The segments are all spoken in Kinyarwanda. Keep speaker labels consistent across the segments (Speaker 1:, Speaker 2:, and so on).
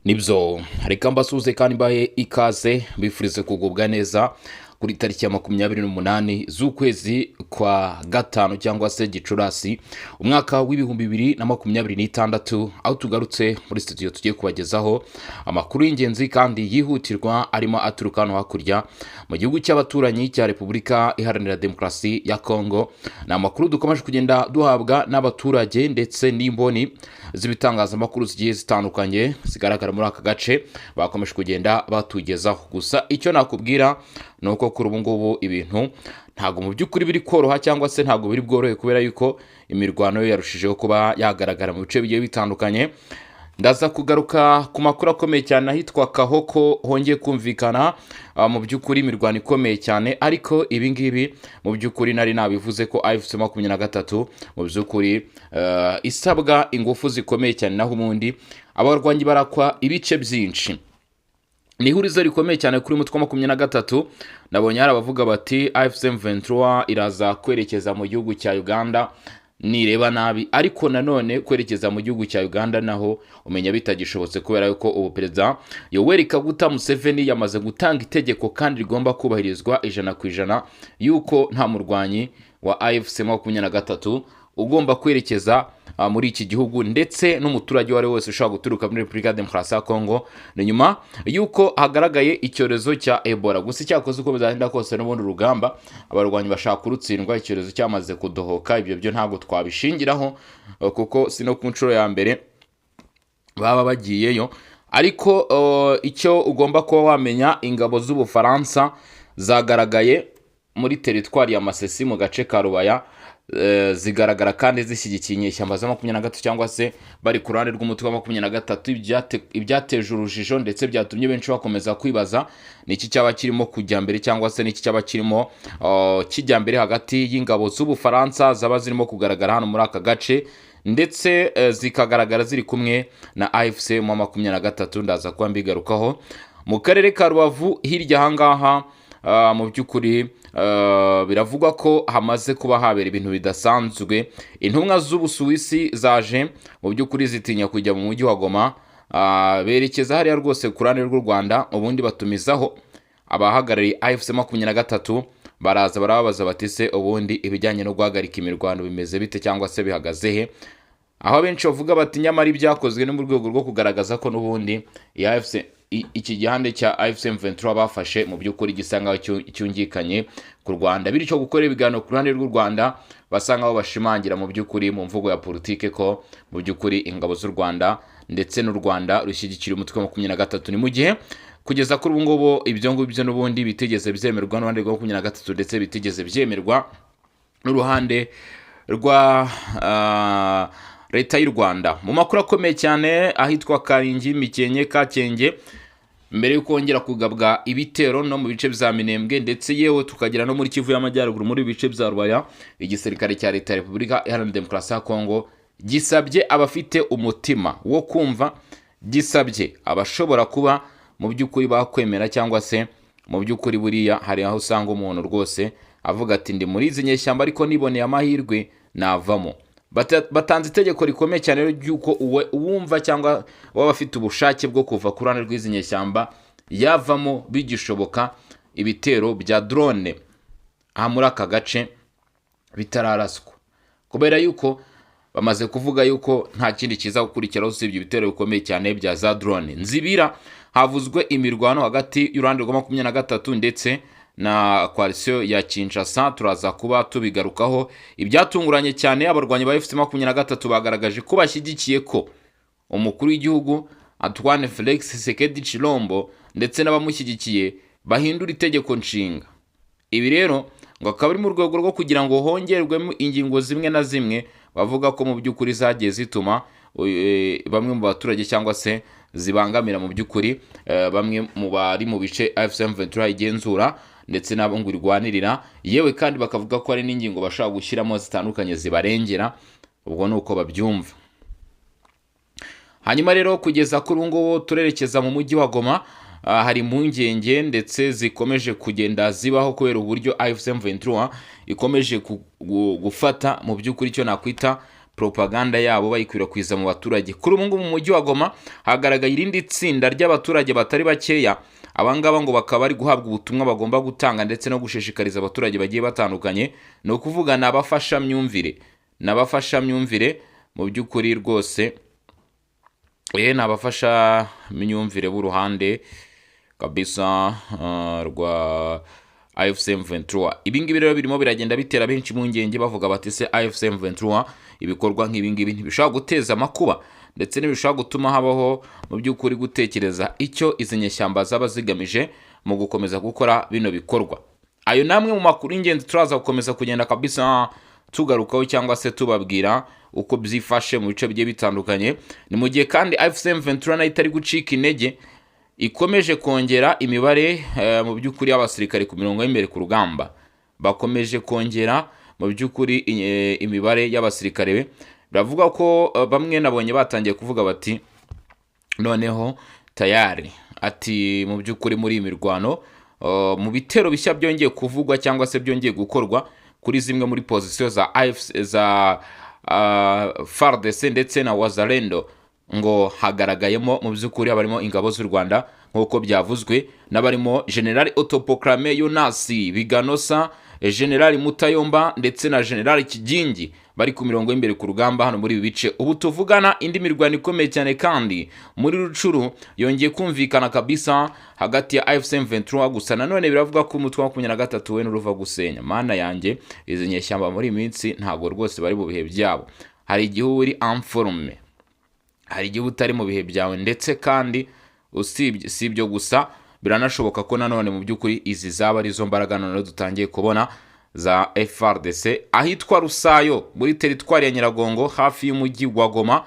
Speaker 1: nibyo reka mbasuhuze kandi mbahe ikaze bifurize kugubwa neza kuri tariki ya 28 z'ukwezi kwa gatanu cyangwa se Gicurasi umwaka w'ibihumbi 2026, aho tugarutse muri studio tugiye kubagezaho amakuru y'ingenzi kandi yihutirwa arimo aturuka hano hakurya mu gihugu cy'abaturanyi cya Repubulika Iharanira Demokarasi ya Kongo. Ni amakuru dukomeje kugenda duhabwa n'abaturage ndetse n'imboni z'ibitangazamakuru zigiye zitandukanye zigaragara muri aka gace, bakomeje kugenda batugezaho. Gusa icyo nakubwira nuko kuri ubu ngubu ibintu ntago mu by'ukuri biri koroha cyangwa se ntago biri bworohe, kubera yuko imirwano yarushijeho kuba yagaragara mu bice bigiye bitandukanye. Ndaza kugaruka ku makuru akomeye cyane ahitwa Kahoko hongeye kumvikana mu by'ukuri imirwano ikomeye cyane, ariko ibi ngibi mu by'ukuri nari nabivuze ko AFC 23 mu by'ukuri isabwa ingufu zikomeye cyane, naho ubundi abarwanyi barakwa ibice byinshi. Ni ihurizo rikomeye cyane kuri mutwe wa 23. Nabonye hari abavuga bati AFC 23 iraza kwerekeza mu gihugu cya Uganda nireba nabi, ariko nanone kwerekeza mu gihugu cya Uganda naho umenya bitagishobotse, kubera yuko ubu perezida Yoweri Kaguta Museveni yamaze gutanga itegeko kandi rigomba kubahirizwa 100% yuko nta murwanyi wa AFC 23 ugomba kwerekeza muri iki gihugu, ndetse n'umuturage wari wese ushaka guturuka muri Repubulika ya Demokarasi ya Kongo, ni nyuma yuko hagaragaye icyorezo cya Ebola. Gusa cyakoze uko bizagenda kose n'ubundi urugamba abarwanyi bashaka kurutsindwa, icyorezo cyamaze kudohoka. Ibyo byo ntabwo twabishingiraho kuko sino ku nshuro ya mbere baba bagiyeyo, ariko icyo ugomba kuba wamenya, ingabo z'Ubufaransa zagaragaye muri teritwari ya Masisi mu gace ka Rubaya, zigaragara kandi zishyigikiye inyeshyamba za 23 cyangwa se bari ku ruhande rw'umutwe wa 23. Ibyateje urujijo ndetse byatumye benshi bakomeza kwibaza niki cyaba kirimo kujya mbere cyangwa se niki cyaba kirimo kijya mbere hagati y'ingabo z'Ubufaransa zaba zirimo kugaragara hano muri aka gace, ndetse zikagaragara ziri kumwe na AFC 23. Ndaza kuba mbigarukaho mu karere ka Rubavu hirya ahangaha. Mu by'ukuri biravugwa ko hamaze kuba habera ibintu bidasanzwe. Intumwa z'Ubusuwisi zaje mu by'ukuri zitinya kujya mu mujyi wa Goma, berekeza hariya rwose ku ruhande rw'u Rwanda, ubundi batumizaho abahagarariye AFC 23. Baraza barababaza bati se ubundi ibijyanye no guhagarika imirwano bimeze bite cyangwa se bihagaze he? Aho benshi bavuga bati nyamara ibyakozwe no mu rwego rwo kugaragaza ko n'ubundi iki gihande cya AFC 23 bafashe mu by'ukuri gisanga cyungikanye ku Rwanda, bityo gukora ibiganiro ku ruhande rw'u Rwanda basanga aho bashimangira mu by'ukuri mu mvugo ya politike ko mu by'ukuri ingabo z'u Rwanda ndetse n'u Rwanda rushyigikira umutwe wa 23. Ni mu gihe kugeza kuri ubu ngubu ibyo ngibyo n'ubundi bitigeze byemerwa n'uruhande rwa 23 ndetse bitigeze byemerwa n'uruhande rwa leta y'u Rwanda. Mu makuru akomeye cyane ahitwa Karingi, Mikenke, Kakenge, mbere yo kongera kugabwa ibitero no mu bice bya Minembwe ndetse yewe tukagira no muri Kivu y'Amajyaruguru muri bice bya Rubaya, igisirikare cya leta ya Repubulika Iharanira Demokarasi ya Kongo gisabye abafite umutima wo kumva, gisabye abashobora kuba mu by'ukuri bakwemera cyangwa se mu by'ukuri buriya hari aho usanga umuntu rwose avuga ati ndi muri izi nyeshyamba ariko niboneye amahirwe navamo. Batanze itegeko rikomeye cyane ry'uko uwumva cyangwa waba afite ubushake bwo kuva ku ruhande rw'izi nyeshyamba yavamo bigishoboka, ibitero bya drone aha muri aka gace bitararaswa, kubera yuko bamaze kuvuga yuko nta kindi kiza gukurikiraho usibye ibitero bikomeye cyane bya za drone. Nzibira havuzwe imirwano hagati y'uruhande rwa 23 ndetse na coalition ya Kinshasa, turaza kuba tubigarukaho. Ibyatunguranye cyane, abarwanyi ba AFC 23 bagaragaje ko bashyigikiye ko umukuru w'igihugu Antoine Felix Tshisekedi Tshilombo ndetse n'abamushyigikiye bahindura itegeko nshinga. Ibi rero ngo akaba ari mu rwego rwo kugira ngo hongerwemo ingingo zimwe na zimwe bavuga ko mu by'ukuri zagiye zituma bamwe mu baturage cyangwa se zibangamira mu by'ukuri bamwe mu bari mu bice AFC 23 igenzura ndetse nabo ngo irwanirira, yewe kandi bakavuga ko ari n'ingingo bashaka gushyiramo zitandukanye zibarengera. Ubwo nuko babyumva. Hanyuma rero kugeza kuri ubu ngubu turerekeza mu mujyi wa Goma. Hari impungenge ndetse zikomeje kugenda zibaho kubera uburyo AFC 23 ikomeje gufata mu by'ukuri icyo nakwita propaganda yabo bayikwirakwiza mu baturage. Kuri ubu ngubu mu mujyi wa Goma hagaragaye irindi tsinda ry'abaturage batari bakeya, abangaba ngo bakaba bari guhabwa ubutumwa bagomba gutanga ndetse no gushishikariza abaturage bagiye batandukanye, ni ukuvuga n'abafashamyumvire mu by'ukuri rwose n'abafasha myumvire b'uruhande kabisa rwa AFC M23. Ibingibi rero birimo biragenda bitera benshi mu ngenge bavuga bati se AFC M23 ibikorwa nk'ibingibi ntibishobora guteza amakuba ndetse n'ibishobora gutuma habaho mu by'ukuri gutekereza icyo izi nyeshyamba zaba zigamije mu gukomeza gukora bino bikorwa. Ayo namwe mu makuru y'ingenzi turaza gukomeza kugenda kabisa tugarukaho cyangwa se tubabwira uko byifashe mu bice bigiye bitandukanye. Ni mu gihe kandi AFC M23 nayo itari gucika intege, ikomeje kongera imibare mu by'ukuri y'abasirikare ku mirongo y'imbere ku rugamba. Bakomeje kongera mu by'ukuri imibare y'abasirikare. Biravuga ko bamwe nabonye batangiye kuvuga bati noneho tayari ati mu by'ukuri muri imirwano mu bitero bishya byongeye kuvugwa cyangwa se byongeye gukorwa kuri zimwe muri position za AFC za FARDC ndetse na Wazalendo, ngo hagaragayemo mu by'ukuri abarimo ingabo z'u Rwanda nk'uko byavuzwe n'abarimo General Autoproclamé Yonasi Biganosa, General Mutayomba ndetse na General Kigingi bari ku mirongo y'imbere ku rugamba hano muri ibi bice. Ubu tuvugana indi mirwano ikomeye cyane kandi muri Rucuru yongeye kumvikana kabisa hagati ya AFC M23, gusa nanone biravuga ko umutwe wa 23 we n'uruva gusenya. Mana yanjye, izi nyeshyamba muri iminsi ntago rwose bari mu bihe byabo. Hari igihe uri informe, hari igihe utari mu bihe byawe, ndetse kandi si ibyo gusa biranashoboka ko nanone mu by'ukuri izi zaba ari zo mbaraga none dutangiye kubona za FARDC ahitwa Rusayo muri teritwari ya Nyiragongo hafi y'umujyi wa Goma.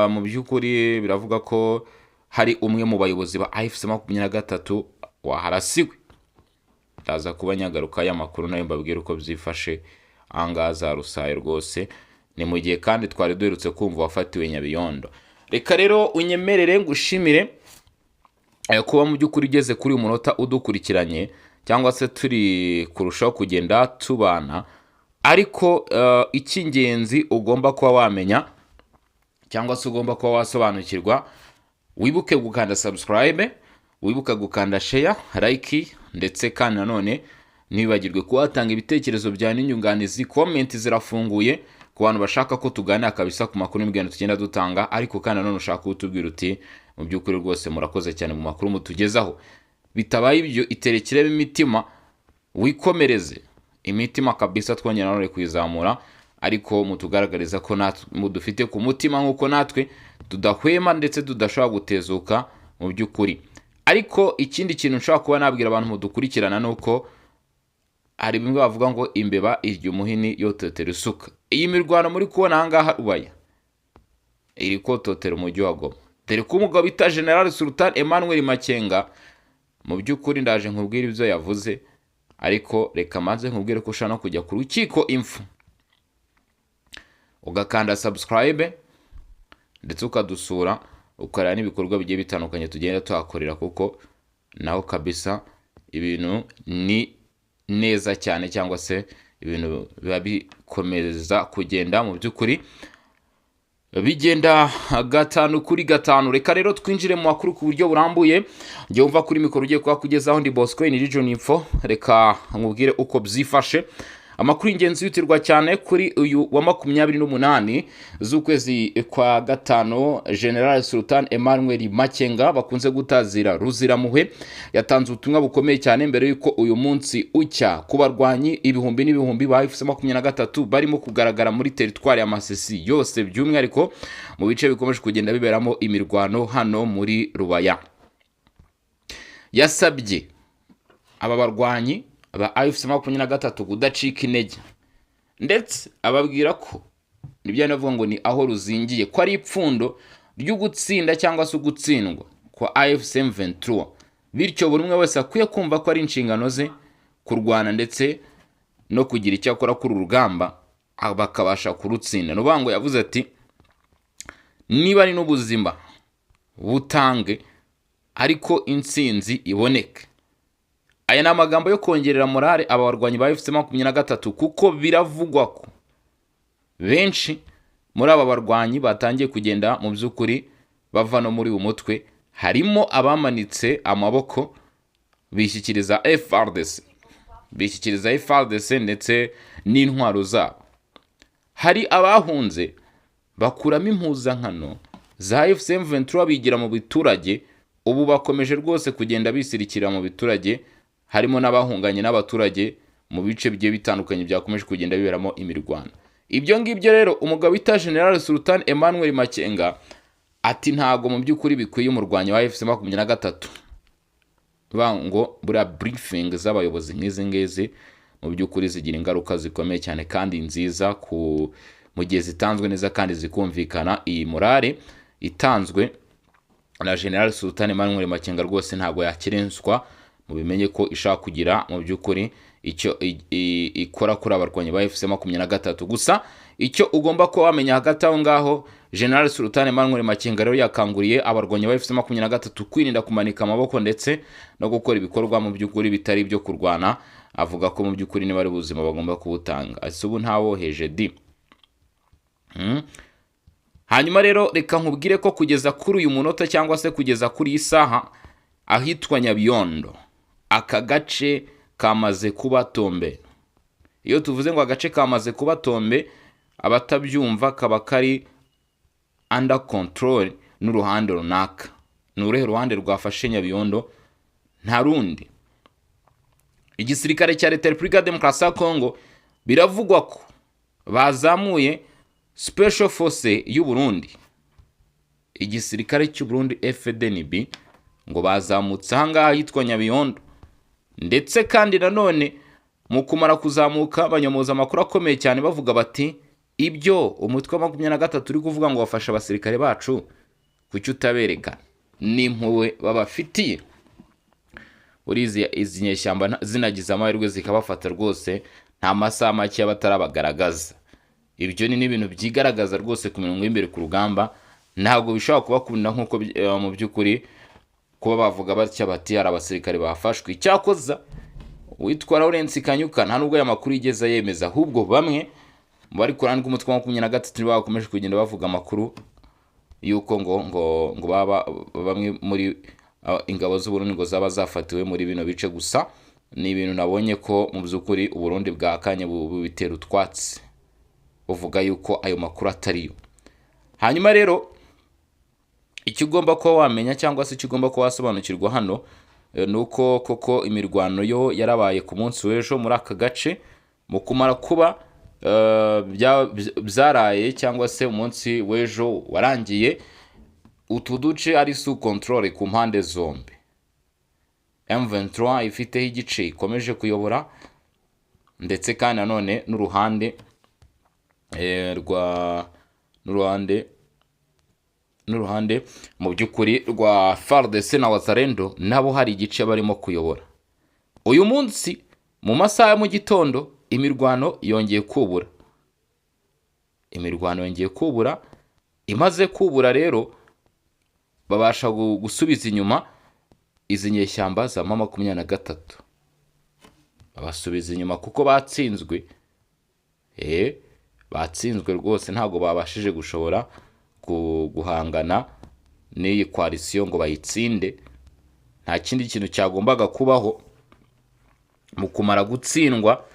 Speaker 1: Mu by'ukuri biravuga ko hari umwe mu bayobozi ba AFC 23 waharasiwe. Ndaza kuba nyagaruka y'amakuru nayo mbabwira uko byifashe angaza Rusayo rwose. Ni mu gihe kandi twari duherutse kumva wafatiwe Nyabiyondo. Reka rero unyemerere ngushimire kuba mu by'ukuri ugeze kuri umunota udukurikiranye cyangwa se turi kurushaho kugenda tubana, ariko icy'ingenzi ugomba kuba wamenya cyangwa se ugomba kuba wasobanukirwa, wibuke gukanda subscribe, wibuke gukanda share, like, ndetse kandi nanone ntibagirwe kuba watanga ibitekerezo bya n'inyunganizi. Comment zirafunguye ku bantu bashaka ko tuganira kabisa ku makuru n'ibigendo tugenda dutanga, ariko kandi nanone ushaka kutubwira uti mu by'ukuri rwose murakoze cyane mu makuru mutugezaho. Bitabaye ibyo iterekere imitima, wikomereze imitima kabisa, twongera nanone kwizamura, ariko mutugaragariza ko mudufite ku mutima nk'uko natwe tudahwema ndetse tudashobora gutezuka mu by'ukuri. Ariko ikindi kintu nshobora kuba nabwira abantu mudukurikirana nuko hari bimwe bavuga ngo imbeba irya umuhini yototera isuka. Iyi mirwano muri kubona ahangaha Rubaya iri kototera umujyi wa Goma, dore ko umugabo bita General Sultan Emmanuel Makenga mu by'ukuri ndaje nkubwira ibyo yavuze, ariko reka maze nkubwire ko ushaka no kujya ku rukiko info ugakanda subscribe ndetse ukadusura ukareba n'ibikorwa bigiye bitandukanye tugenda tuhakorera, kuko naho kabisa ibintu ni neza cyane cyangwa se ibintu biba bikomeza kugenda mu by'ukuri bigenda gatanu kuri gatanu. Reka rero twinjire mu makuru ku buryo burambuye. Ngiye umva kuri mikoro ugiye kuba kugezaho ndi Bosco ni Region Info. Reka nkubwire uko byifashe. Amakuru y'ingenzi yitirwa cyane kuri uyu wa 28 z'ukwezi kwa gatano, General Sultan Emmanuel Makenga bakunze gutazira Ruziramuhwe yatanze ubutumwa bukomeye cyane mbere yuko uyu munsi ucya kubarwanyi ibihumbi n'ibihumbi ba AFC 23 barimo kugaragara muri teritwari ya Masisi yose, by'umwihariko mu bice bikomeje kugenda biberamo imirwano hano muri Rubaya. Yasabye aba barwanyi aba AFC 23 kudacika intege, ndetse ababwira ko nibyo navuga ngo ni aho ruzingiye, ko ari ipfundo ryo gutsinda cyangwa se gutsindwa kwa AFC M23, bityo buri umwe wese akwiye kumva ko ari inshingano ze kurwana ndetse no kugira icyo akora kuri urugamba bakabasha kurutsinda. Nubango yavuze ati niba ari n'ubuzima butange ariko intsinzi iboneke. Aya ni amagambo yo kongerera morale aba barwanyi ba AFC 23, kuko biravugwa ko benshi muri aba barwanyi batangiye kugenda mu by'ukuri bava no muri uyu mutwe harimo abamanitse amaboko bishyikiriza FARDC ndetse n'intwaro zabo. Hari abahunze bakuramo impuzankano za M23 bigira mu biturage, ubu bakomeje rwose kugenda bisirikira mu biturage, harimo n'abahunganye n'abaturage mu bice bigiye bitandukanye byakomeje kugenda biberamo imirwano. Ibyo ngibyo rero umugabo wita General Sultan Emmanuel Makenga ati ntago mu by'ukuri bikwiye umurwanyi wa FC23 bango bura briefing z'abayobozi nk'izi ngezi mu by'ukuri zigira ingaruka zikomeye cyane kandi nziza mu gihe zitanzwe neza kandi zikumvikana. Iyi morale itanzwe na General Sultan Emmanuel Makenga rwose ntago yakirenswa, mu bimenye ko ishaka kugira mu by'ukuri icyo ikora kuri abarwanyi ba FC23. Gusa icyo ugomba ko wamenya hagati aho ngaho, General Sultan Emmanuel Makenga rero yakanguriye abarwanyi ba FC23 kwirinda kumanika amaboko ndetse no gukora ibikorwa mu by'ukuri bitari byo kurwana. Avuga ko mu by'ukuri niba ari ubuzima bagomba kubutanga, ase ubu ntawoheje di. Hanyuma rero reka nkubwire ko kugeza kuri uyu munota cyangwa se kugeza kuri isaha ahitwa Nyabiondo aka gace kamaze kuba tombe. Iyo tuvuze ngo agace kamaze kuba tombe, abatabyumva kaba kari under control n'uruhande runaka. Nurehe ruhande rwafashe Nyabiondo? Nta rundi. Igisirikare cya Leta Repubulika Demokarasi ya Kongo biravugwa ko bazamuye Special Force y'u Burundi, igisirikare cy'u Burundi FDNB, ngo bazamutse ahangaha hitwa Nyabiondo. Ndetse kandi nanone mu kumara kuzamuka banyomoza amakuru akomeye cyane bavuga bati ibyo umutwe wa 23 uri kuvuga ngo bafasha abasirikare bacu kuki utabereka n'impuwe babafitiye. Urizi izi nyeshyamba zinagize amahirwe zikabafata rwose nta masaha make y'abatarabagaragaza. Ibyo ni ibintu byigaragaza rwose ku mirongo y'imbere ku rugamba. Ntabwo bishobora kubakunda nkuko mu by'ukuri kuba bavuga batya bati hari abasirikare bafashwe. Icyakoza witwa Lawrence Kanyuka nta nubwo aya makuru yigeze yemeza, ahubwo bamwe mu bari kurandwa umutwe wa 23 bakomeje kugenda bavuga amakuru yuko ngo baba bamwe muri ingabo z'u Burundi ngo zaba zafatiwe muri bino bice. Gusa ni ibintu nabonye ko mu by'ukuri u Burundi bwakanye bubitera utwatsi, uvuga yuko ayo makuru atariyo. Hanyuma rero icyo ugomba ko wamenya cyangwa se icyo ugomba ko wasobanukirwa hano nuko koko imirwano yo yarabaye ku munsi w'ejo muri aka gace. Mu kumara kuba byaraye cyangwa se umunsi w'ejo warangiye, utu duce ari sous control ku mpande zombi. M23 ifiteho igice ikomeje kuyobora, ndetse kandi nanone n'uruhande n'uruhande mu by'ukuri rwa FARDC na Wazalendo nabo hari igice barimo kuyobora. Uyu munsi mu masaha ya mu gitondo imirwano yongeye kubura. Imaze kubura rero babasha gusubiza inyuma izi nyeshyamba za 23. Babasubiza inyuma kuko batsinzwe rwose, ntago babashije gushobora guhangana n'iyi coalition ngo bayitsinde. Nta kindi kintu cyagombaga kubaho mu kumara gutsindwa,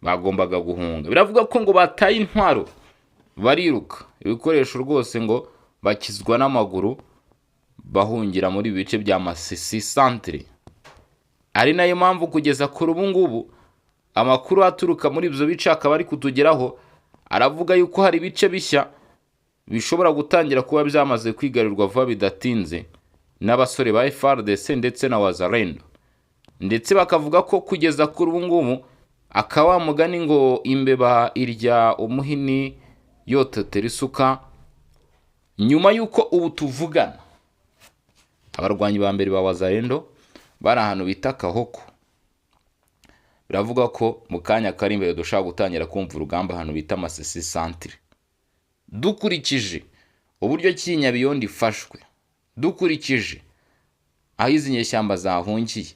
Speaker 1: bagombaga guhunga. Biravuga ko ngo bataye intwaro bariruka, ibikoresho rwose ngo bakizwa n'amaguru bahungira muri bice bya Masisi centre. Ari nayo mpamvu kugeza kuri ubu ngubu amakuru aturuka muri ibyo bice akaba ari kutugeraho, aravuga yuko hari bice bishya bishobora gutangira kuba byamaze kwigarirwa vuba bidatinze n'abasore ba FARDC ndetse na Wazalendo. Ndetse bakavuga ko kugeza kuri ubu ngubu akawa mugani ngo imbeba irya umuhini yototera isuka. Nyuma yuko ubu tuvugana abarwanyi ba mbere ba Wazalendo bari ahantu bita Kahoko, biravuga ko mu kanya kari imbere dushaka gutangira kumva urugamba ahantu bita Masisi centre. Dukurikije uburyo Nyabiondo ifashwe, dukurikije aho izi nyeshyamba zahungiye,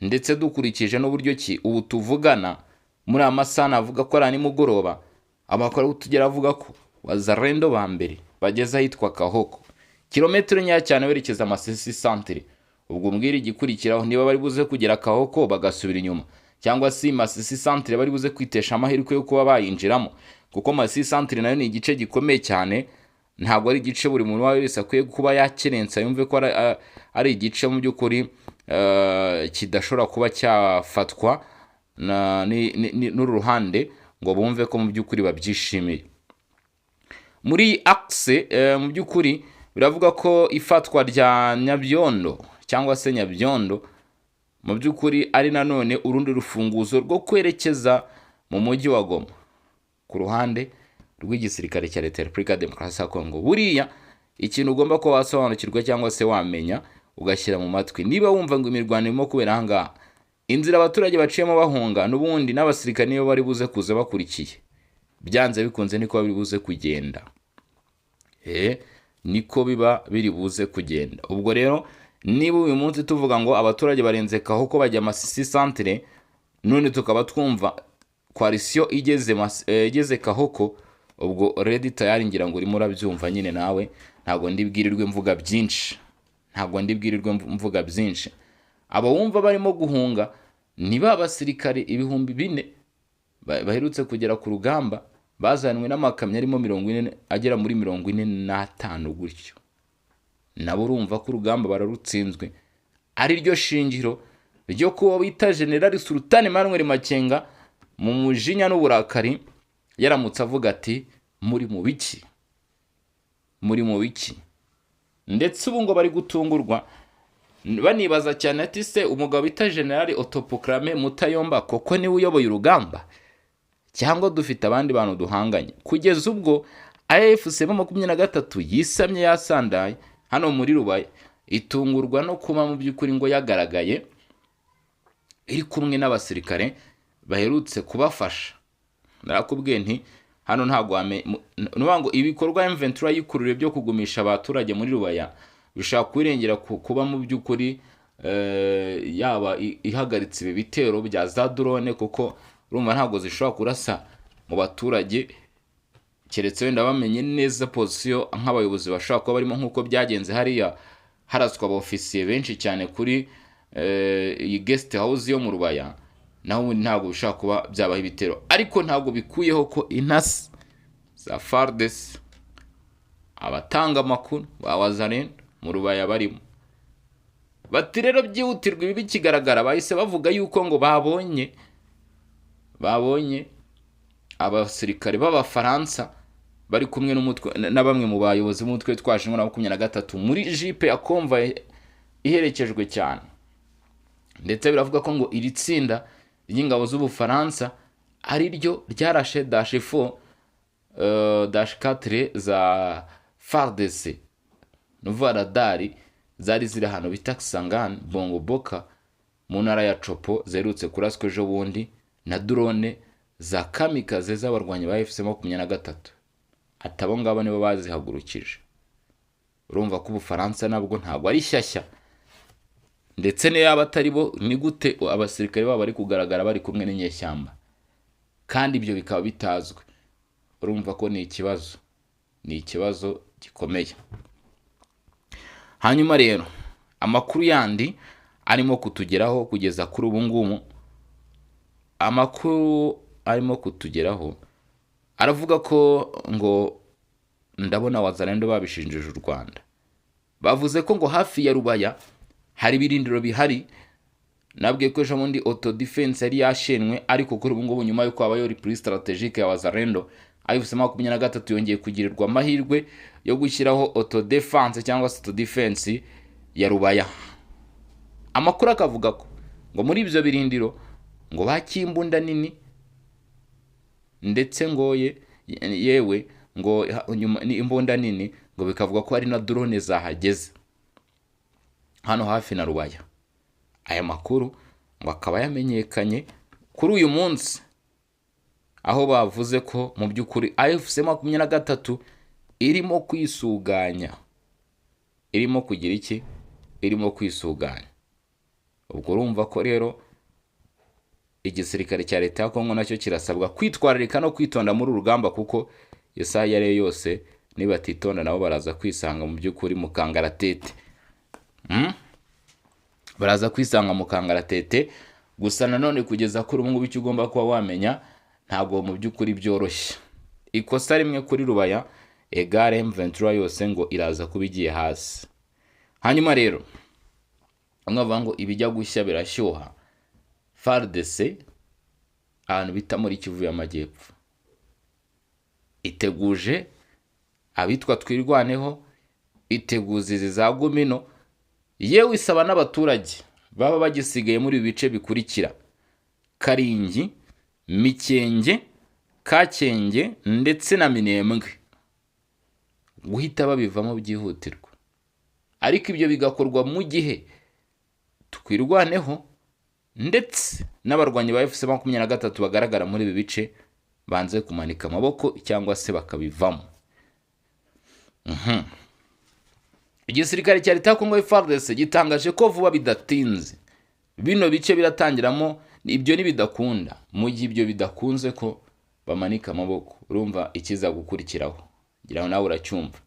Speaker 1: ndetse dukurikije n'uburyo ubu tuvugana muri amasaha avuga ko ari nimugoroba, amakuru tugera avuga ko Wazalendo ba mbere bageze ahitwa Kahoko, kilometero nkeya cyane werekeza Masisi centre. Ubwo mbwira igikurikiraho niba bari buze kugera Kahoko bagasubira inyuma, cyangwa si Masisi centre bari buze kwitesha amahirwe yo kuba bayinjiramo, kuko Masisi centre nayo ni igice gikomeye cyane. Ntabwo ari igice buri muntu wese akwiye kuba yakerensa yumve ko ari igice mu by'ukuri kidashobora kuba cyafatwa n'uruhande ngo bumve ko mu by'ukuri babyishimiye. Muri axe mu by'ukuri biravuga ko ifatwa rya Nyabyondo cyangwa se Nyabyondo mu by'ukuri ari nanone urundi rufunguzo rwo kwerekeza mu mujyi wa Goma ku ruhande rw'igisirikare cya Leta ya Repubulika ya Demokarasi ya Kongo. Buriya ikintu ugomba kuba wasobanukirwa cyangwa se wamenya ugashyira mu matwi, niba wumva ngo imirwano irimo kubera ahangaha, inzira abaturage baciyemo bahunga n'ubundi n'abasirikare nibo bari buze kuza bakurikiye, byanze bikunze niko biri buze kugenda. Niko biba biri buze kugenda. Ubwo rero niba uyu munsi tuvuga ngo abaturage barenze Kahoko bajya Masisi centre, none tukaba twumva coalition igeze Kahoko, ubwo ready tayari ngira ngo urimo urabyumva nyine nawe. Ntabwo ndibwirirwe mvuga byinshi. Aba wumva barimo guhunga niba abasirikare ibihumbi 4 baherutse kugera ku rugamba, bazanwe n'amakamyo arimo 40 agera muri 45 gutyo. Nabo urumva ko urugamba bararutsinzwe, ari ryo shingiro ryo kuba bita General Sultan Emmanuel Makenga mu mujinya n'uburakari yaramutse avuga ati muri mu biki. Ndetse ubu ngo bari gutungurwa banibaza cyane ati se umugabo bita General Autoproclamé Mutayomba koko niwe uyoboye urugamba cyangwa dufite abandi bantu duhanganye? Kugeza ubwo AFC 23 yisamye yasandaye hano muri Rubaya, itungurwa no kuba mu by'ukuri ngo yagaragaye iri kumwe n'abasirikare baherutse kubafasha. Narakubwiye nti hano ntago ngo ibikorwa M23 yikurure byo kugumisha abaturage muri Rubaya bishaka kwirengera kuba mu by'ukuri yaba ihagaritse ibi bitero bya za drone, kuko urumva ntago zishobora kurasa mu baturage keretse wenda bamenye neza position nk'abayobozi bashaka kuba barimo, nk'uko byagenze hariya haraswa abofisiye benshi cyane kuri iyi guest house yo mu Rubaya. Naho ntago bishaka kuba byabaho ibitero, ariko ntago bikuyeho ko intasi za FARDC abatanga amakuru ba Wazalendo mu Rubaya barimo. Bati rero byihutirwa ibi bikigaragara, bahise bavuga yuko ngo babonye abasirikare b'Abafaransa bari kumwe n'umutwe na bamwe mu bayobozi b'umutwe twashinzwe na 23 muri jipe ya convoy iherekejwe cyane. Ndetse biravuga ko ngo iri tsinda ry'ingabo z'Ubufaransa ari ryo ryarashe -4 za FARDC nuva radari zari ziri hano bita Kisangani Bongo Boka mu ntara ya Chopo, zerutse kuraswe ejo bundi na drone za kamikaze z'abarwanyi ba FC 23. Atabo ngabo nibo bazihagurukije. Urumva ko Ubufaransa nabwo ntabwo ari shyashya, ndetse ne yaba atari bo ni gute abasirikare babo bari kugaragara bari kumwe n'inyeshyamba kandi ibyo bikaba bitazwe. Urumva ko ni ikibazo gikomeye. Hanyuma rero amakuru yandi arimo kutugeraho kugeza kuri ubu ngumu, amakuru arimo kutugeraho aravuga ko ngo ndabona Wazalendo babishinjije u Rwanda. Bavuze ko ngo hafi ya Rubaya hari birindiro bihari. Nabwiye ko ejo bundi auto defense yari yashenwe, ariko kuri ubu ngubu nyuma yo kwabayo reprise strategique ya Wazalendo, AFC 23 yongeye kugirirwa amahirwe yo gushyiraho auto defense cyangwa auto defense ya Rubaya. Amakuru akavuga ko ngo muri ibyo birindiro ngo bakimbunda nini, ndetse ngo yewe ngo nyuma ni imbunda nini, ngo bikavuga ko ari na drone zahageze hano hafi na Rubaya. Aya makuru ngo akaba yamenyekanye kuri uyu munsi, aho bavuze ko mu by'ukuri AFC 23 irimo kwisuganya, irimo kugira iki, irimo kwisuganya. Ubwo urumva ko rero igisirikare cya leta ya Kongo nacyo kirasabwa kwitwararika no kwitonda muri urugamba, kuko isaha iyo ari yo yose nibatitonda nabo baraza kwisanga mu by'ukuri mu kangaratete. Baraza kwisanga mu kangaratete. Gusa nanone kugeza kuri ubu ngubu icyo ugomba kuba wamenya, ntabwo mu by'ukuri byoroshye. Ikosa rimwe kuri Rubaya egare M23 yose ngo iraza kuba igiye hasi. Hanyuma rero bamwe bavuga ngo ibijya gushya birashyuha. FARDC ahantu bita muri Kivu y'Amajyepfo iteguje abitwa twirwaneho, iteguza izi za Gumino, yewe isaba n'abaturage baba bagisigaye muri ibi bice bikurikira: Karingi, Mikenge, Kakenge ndetse na Minembwe, guhita babivamo byihutirwa. Ariko ibyo bigakorwa mu gihe twirwaneho ndetse n'abarwanyi ba FC23 bagaragara muri ibi bice banze kumanika amaboko cyangwa se bakabivamo. Igisirikare cya leta ya Kongo FARDC gitangaje ko vuba bidatinze bino bice biratangiramo ibyo nibidakunda. Mu gihe ibyo bidakunze ko bamanika amaboko, urumva ikiza gukurikiraho, ngira nawe uracyumva.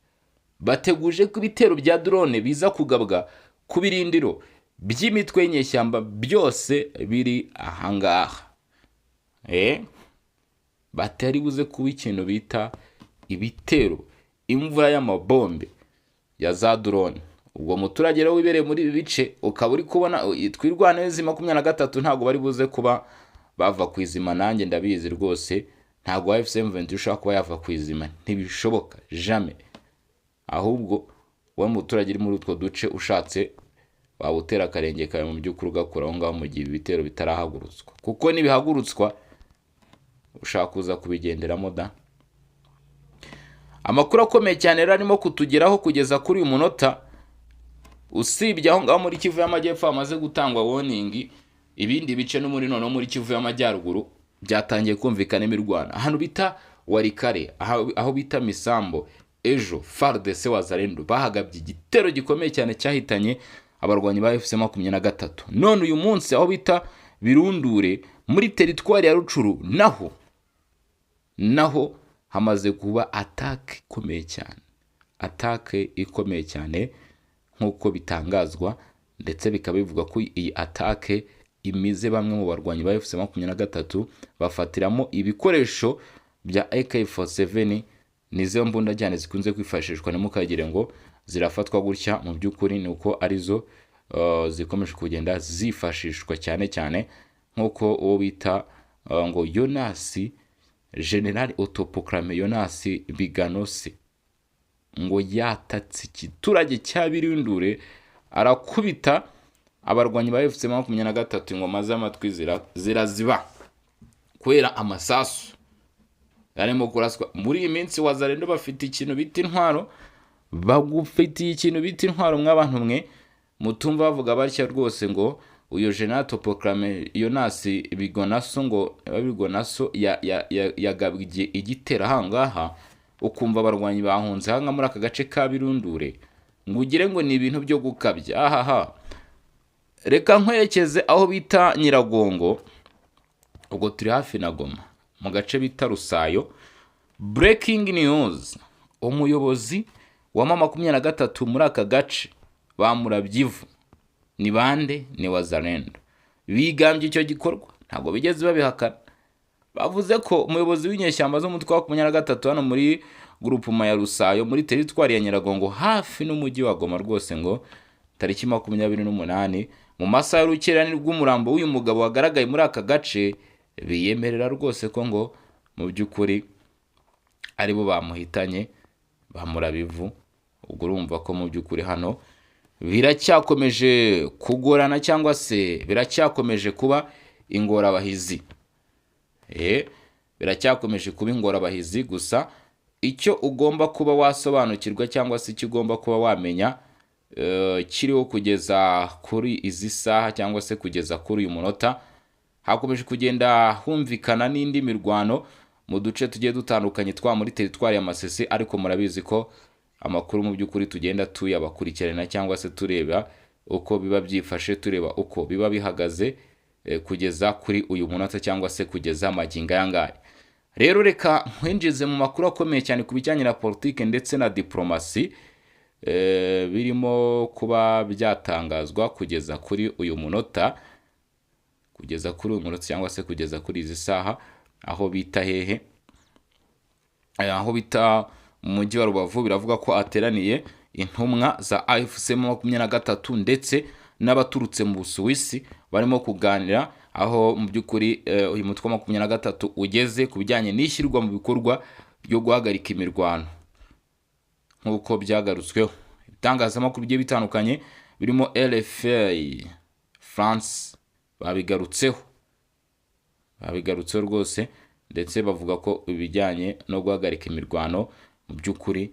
Speaker 1: Bateguje ko ibitero bya drone biza kugabwa ku birindiro by'imitwe y'inyeshyamba byose biri ahangaha. Batari buze kuba ikintu bita ibitero, imvura y'amabombe ya za drone. Ubwo muturage rero wibereye muri ibi bice ukaba uri kubona twirwaneze 23 ntago bari buze kuba bava kwizima. Nanjye ndabizi rwose, ntago FCM20 ushaka kuba yava kwizima, ntibishoboka jamais. Ahubwo we muturage iri muri utwo duce ushatse wabutera akarenge kawe mu by'ukuri ugakora aho ngaho mu gihe ibitero bitarahagurutswa, kuko nibihagurutswa ushaka kuza kubigenderamo da. Amakuru akomeye cyane rero arimo kutugeraho kugeza kuri uyu munota, usibye aho ngaho muri Kivu y'Amajyepfo amaze gutangwa warning, ibindi bice no muri none muri Kivu y'Amajyaruguru byatangiye kumvikana imirwana. Hano bita Warikare, aho bita Misambo, ejo FARDC Wazalendo bahagabye igitero gikomeye cyane cyahitanye abarwanyi ba FC23. None uyu munsi aho bita Birundure muri teritwari ya Rucuru naho hamaze kuba attack ikomeye cyane nkuko bitangazwa, ndetse bikaba bivuga ko iyi attack imize bamwe mu barwanyi ba FC23 bafatiramo ibikoresho bya AK47. Nizo mbunda cyane zikunze kwifashishwa, nimukagire ngo zirafatwa gutya, mu by'ukuri ni uko arizo zikomeje kugenda zifashishwa cyane nkuko uwo bita ngo Yonasi, General Autoproclamé Yonasi Biganose, ngo yatatse igiturage cya Birundure arakubita abarwanyi ba FC23 ingoma z'amatwi ziraziba kwera amasasu yarimo kuraswa. Muri iyi minsi Wazalendo bafite ikintu bita intwaro, bagufitiye ikintu bita intwaro mw'abantu mwe mutumva bavuga batya rwose ngo uyo General Autoproclamé Yonasi Bigonaso ngo Bigonaso yagabye igitera hangaha, ukumva abarwanyi bahunze hanga muri aka gace ka Birundure, ngugire ngo ni ibintu byo gukabya. Reka nkwerekeze aho bita Nyiragongo, ubwo turi hafi na Goma mu gace bita Rusayo. Breaking news: umuyobozi wa M23 muri aka gace bamurabyivu. Ni bande? Ni Wazalendo. Bigambye icyo gikorwa, ntago bigeze babihakana. Bavuze ko umuyobozi w'inyeshyamba zo mutwe wa 23 hano muri groupement ya Rusayo muri teritwari ya Nyiragongo hafi n'umujyi wa Goma rwose, ngo tariki 28 mu masaha y'urukererane rw'umurambo w'uyu mugabo wagaragaye muri aka gace, biyemerera rwose ko ngo mu by'ukuri ari bo bamuhitanye bamurabivu. Ubwo urumva ko mu by'ukuri hano biracyakomeje kugorana cyangwa se biracyakomeje kuba ingorabahizi. Biracyakomeje kuba ingorabahizi. Gusa icyo ugomba kuba wasobanukirwa cyangwa se icyo ugomba kuba wamenya kiriho kugeza kuri izi saha cyangwa se kugeza kuri uyu munota, hakomeje kugenda humvikana n'indi mirwano mu duce tugiye dutandukanye twa muri teritwari ya Masisi. Ariko murabizi ko amakuru mu by'ukuri tugenda tuyabakurikirana cyangwa se tureba uko biba byifashe, tureba uko biba bihagaze kugeza kuri uyu munota cyangwa se kugeza amagingo aya ngaya. Rero reka nkwinjize mu makuru akomeye cyane ku bijyanye na politike ndetse na diplomasi birimo kuba byatangazwa kugeza kuri uyu munota cyangwa se kugeza kuri izi saha, aho bita hehe, aho bita mu mujyi wa Rubavu. Biravuga ko ateraniye intumwa za AFC 23 ndetse n'abaturutse mu Busuwisi barimo kuganira, aho mu by'ukuri uyu mutwe wa 23 ugeze ku bijyanye n'ishyirwa mu bikorwa byo guhagarika imirwano nk'uko byagarutsweho. Ibitangazamakuru bigiye bitandukanye birimo RFA France babigarutseho rwose, ndetse bavuga ko ibijyanye no guhagarika imirwano mu by'ukuri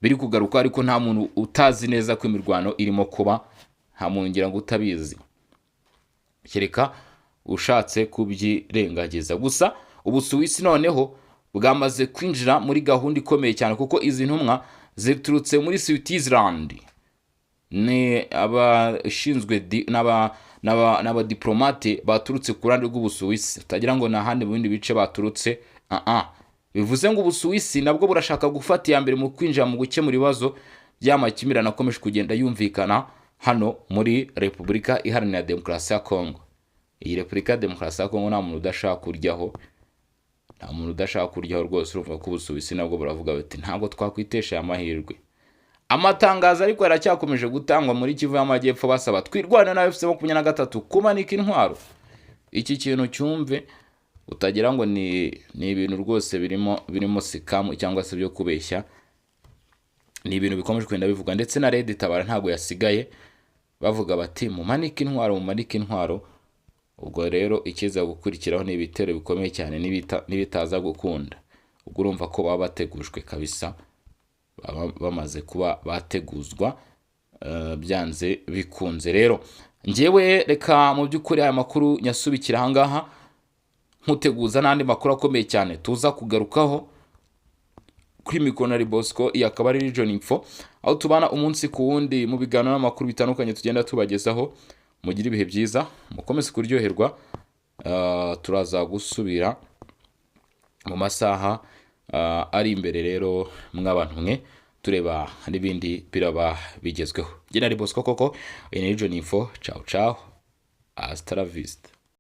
Speaker 1: biri kugaruka, ariko nta muntu utazi neza ko imirwano irimo kuba, nta muntu ngira ngo utabizi kereka ushatse kubyirengagiza. Gusa Ubusuwisi noneho bwamaze kwinjira muri gahunda ikomeye cyane, kuko izi ntumwa ziturutse muri Switzerland, ni abashinzwe n'abadiplomate baturutse ku ruhande rw'Ubusuwisi, utagira ngo ni ahandi mu bindi bice baturutse. Bivuze ngo Ubusuwisi nabwo burashaka gufata iya mbere mu kwinjira mu gukemura ibibazo by'amakimbirane akomeje kugenda yumvikana hano muri Repubulika Iharanira Demokarasi ya Kongo. Iyi Repubulika ya Demokarasi ya Kongo nta muntu udashaka kuryaho rwose. Urumva ko Ubusuwisi nabwo buravuga bati ntabwo twakwitesha aya mahirwe. Amatangazo ariko yaracyakomeje gutangwa muri Kivu y'Amajyepfo basaba twirwana na AFC 23 kumanika intwaro. Iki kintu cyumve, utagira ngo ni ibintu rwose birimo sikamu cyangwa se byo kubeshya. Ni ibintu bikomeje kwenda bivuga, ndetse na Red Tabara ntabwo yasigaye bavuga bati mumanike intwaro. Ubwo rero ikiza gukurikiraho ni ibitero bikomeye cyane n'ibitaza gukunda. Ubwo urumva ko baba bategujwe kabisa, bamaze kuba bateguzwa byanze bikunze. Rero njyewe reka mu by'ukuri aya makuru nyasubikira ahangaha, nkuteguza n'andi makuru akomeye cyane tuza kugarukaho kuri Mikonari Bosco. Iyi akaba ari Region Info, aho tubana umunsi ku wundi mu biganiro n'amakuru bitandukanye tugenda tubagezaho. Mugire ibihe byiza, mukomeze kuryoherwa. Turaza gusubira mu masaha ari imbere rero mw'abantu mwe, tureba n'ibindi biraba bigezweho. Jye nari Bosco koko, iyi ni Region Info. Ciao hasta la vista.